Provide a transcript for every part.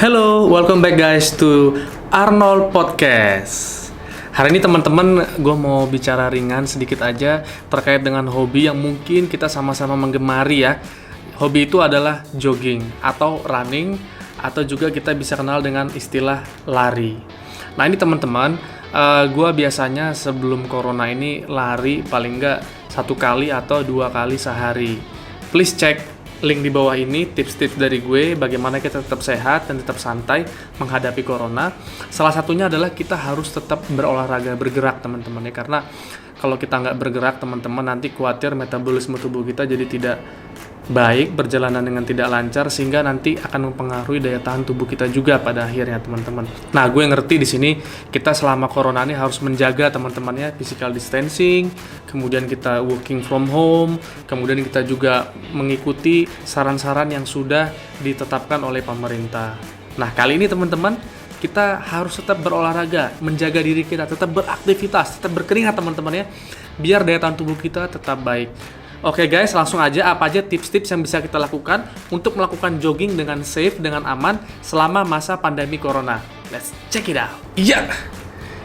Hello, welcome back guys to Arnold Podcast. Hari ini teman-teman, gue mau bicara ringan sedikit aja terkait dengan hobi yang mungkin kita sama-sama menggemari ya. Hobi itu adalah jogging atau running, atau juga kita bisa kenal dengan istilah lari. Nah ini teman-teman, gue biasanya sebelum corona ini lari paling nggak 1 kali atau 2 kali sehari. Please cek link di bawah ini, tips-tips dari gue bagaimana kita tetap sehat dan tetap santai menghadapi corona. Salah satunya adalah kita harus tetap berolahraga, bergerak teman-teman ya. Karena kalau kita nggak bergerak teman-teman, nanti khawatir metabolisme tubuh kita jadi tidak baik, berjalanan dengan tidak lancar, sehingga nanti akan mempengaruhi daya tahan tubuh kita juga pada akhirnya teman-teman. Nah, gue ngerti di sini kita selama corona ini harus menjaga teman-temannya physical distancing, kemudian kita working from home, kemudian kita juga mengikuti saran-saran yang sudah ditetapkan oleh pemerintah. Nah, kali ini teman-teman, kita harus tetap berolahraga, menjaga diri kita, tetap beraktivitas, tetap berkeringat teman-teman ya, biar daya tahan tubuh kita tetap baik. Oke guys, langsung aja apa aja tips-tips yang bisa kita lakukan untuk melakukan jogging dengan safe, dengan aman selama masa pandemi corona. Let's check it out. Iya.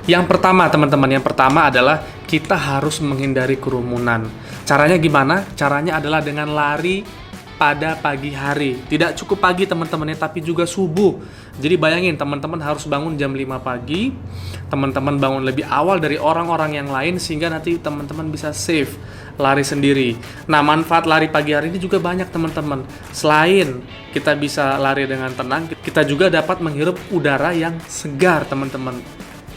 Yang pertama teman-teman, yang pertama adalah kita harus menghindari kerumunan. Caranya gimana? Caranya adalah dengan lari pada pagi hari. Tidak cukup pagi teman-teman ya, tapi juga subuh. Jadi bayangin teman-teman harus bangun jam 5 pagi, teman-teman bangun lebih awal dari orang-orang yang lain sehingga nanti teman-teman bisa safe lari sendiri. Nah, manfaat lari pagi hari ini juga banyak teman-teman. Selain kita bisa lari dengan tenang, kita juga dapat menghirup udara yang segar teman-teman.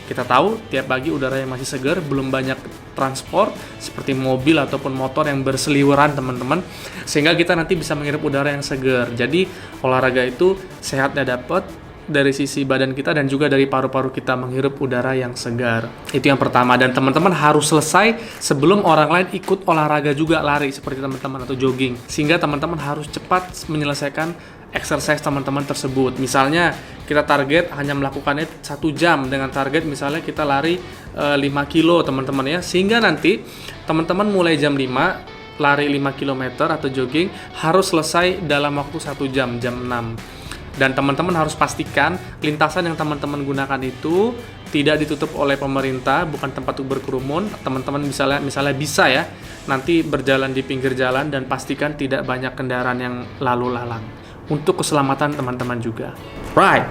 Kita tahu tiap pagi udara yang masih segar, belum banyak transport seperti mobil ataupun motor yang berseliweran teman-teman, sehingga kita nanti bisa menghirup udara yang segar. Jadi olahraga itu sehatnya dapat dari sisi badan kita dan juga dari paru-paru kita menghirup udara yang segar. Itu yang pertama, dan teman-teman harus selesai sebelum orang lain ikut olahraga juga lari seperti teman-teman atau jogging, sehingga teman-teman harus cepat menyelesaikan exercise teman-teman tersebut. Misalnya kita target hanya melakukannya 1 jam dengan target misalnya kita lari 5 kilo teman-teman ya, sehingga nanti teman-teman mulai jam 5 lari 5 km atau jogging harus selesai dalam waktu 1 jam, jam 6. Dan teman-teman harus pastikan lintasan yang teman-teman gunakan itu tidak ditutup oleh pemerintah, bukan tempat untuk berkerumun. Teman-teman misalnya bisa ya nanti berjalan di pinggir jalan, dan pastikan tidak banyak kendaraan yang lalu lalang untuk keselamatan teman-teman juga. Right.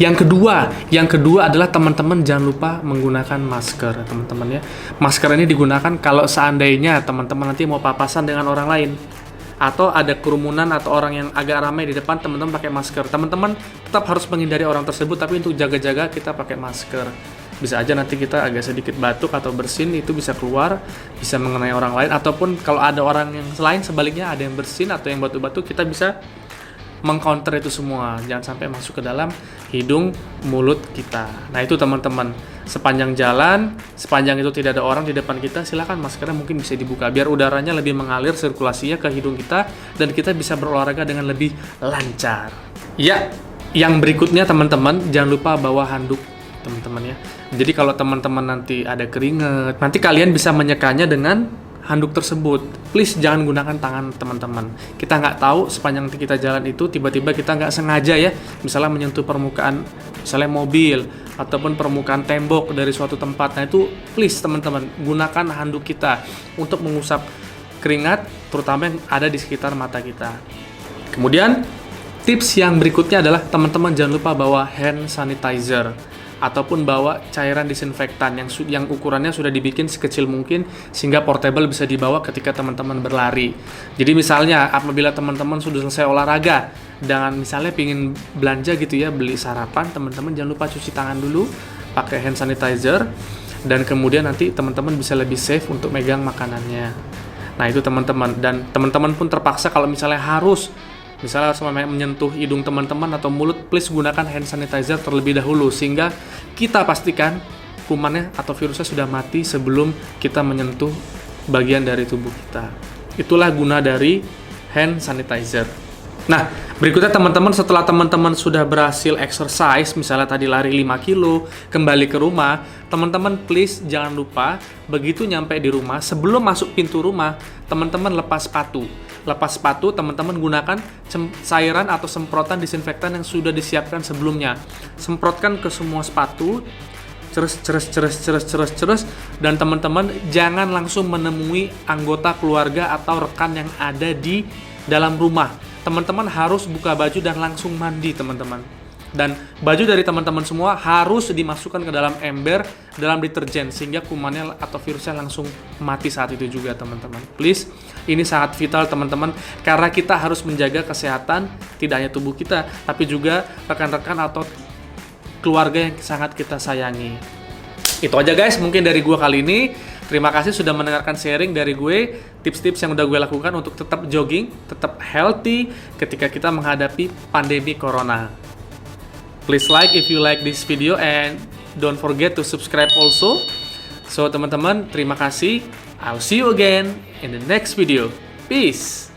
Yang kedua adalah teman-teman jangan lupa menggunakan masker, teman-teman ya. Masker ini digunakan kalau seandainya teman-teman nanti mau papasan dengan orang lain, atau ada kerumunan atau orang yang agak ramai di depan, teman-teman pakai masker. Teman-teman tetap harus menghindari orang tersebut, tapi untuk jaga-jaga kita pakai masker. Bisa aja nanti kita agak sedikit batuk atau bersin, itu bisa keluar, bisa mengenai orang lain, ataupun kalau ada orang yang lain sebaliknya ada yang bersin atau yang batuk-batuk, kita bisa mengcounter itu semua, jangan sampai masuk ke dalam hidung mulut kita. Nah itu teman-teman, sepanjang jalan, sepanjang itu tidak ada orang di depan kita, silakan maskernya mungkin bisa dibuka biar udaranya lebih mengalir sirkulasinya ke hidung kita dan kita bisa berolahraga dengan lebih lancar. Ya, yang berikutnya teman-teman jangan lupa bawa handuk teman-teman ya. Jadi kalau teman-teman nanti ada keringat, nanti kalian bisa menyekanya dengan handuk tersebut. Please jangan gunakan tangan teman-teman. Kita nggak tahu sepanjang kita jalan itu tiba-tiba kita nggak sengaja ya, misalnya menyentuh permukaan misalnya mobil ataupun permukaan tembok dari suatu tempat. Nah itu please teman-teman gunakan handuk kita untuk mengusap keringat terutama yang ada di sekitar mata kita. Kemudian tips yang berikutnya adalah teman-teman jangan lupa bawa hand sanitizer ataupun bawa cairan disinfektan yang ukurannya sudah dibikin sekecil mungkin sehingga portable bisa dibawa ketika teman-teman berlari. Jadi misalnya apabila teman-teman sudah selesai olahraga dan misalnya pingin belanja gitu ya, beli sarapan, teman-teman jangan lupa cuci tangan dulu pakai hand sanitizer, dan kemudian nanti teman-teman bisa lebih safe untuk megang makanannya. Nah itu teman-teman, dan teman-teman pun terpaksa kalau misalnya harus menyentuh hidung teman-teman atau mulut, please gunakan hand sanitizer terlebih dahulu sehingga kita pastikan kumannya atau virusnya sudah mati sebelum kita menyentuh bagian dari tubuh kita. Itulah guna dari hand sanitizer. Nah, berikutnya teman-teman, setelah teman-teman sudah berhasil exercise, misalnya tadi lari 5 kilo, kembali ke rumah, teman-teman please jangan lupa begitu nyampe di rumah, sebelum masuk pintu rumah, teman-teman lepas sepatu. lepas sepatu, teman-teman gunakan cairan atau semprotan disinfektan yang sudah disiapkan sebelumnya. Semprotkan ke semua sepatu, ceres, dan teman-teman jangan langsung menemui anggota keluarga atau rekan yang ada di dalam rumah. Teman-teman harus buka baju dan langsung mandi, teman-teman. Dan baju dari teman-teman semua harus dimasukkan ke dalam ember, dalam deterjen, sehingga kumannya atau virusnya langsung mati saat itu juga, teman-teman. Please, ini sangat vital, teman-teman, karena kita harus menjaga kesehatan tidak hanya tubuh kita, tapi juga rekan-rekan atau keluarga yang sangat kita sayangi. Itu aja guys, mungkin dari gue kali ini. Terima kasih sudah mendengarkan sharing dari gue, tips-tips yang udah gue lakukan untuk tetap jogging, tetap healthy ketika kita menghadapi pandemi corona. Please like if you like this video and don't forget to subscribe also. So teman-teman, terima kasih. I'll see you again in the next video. Peace.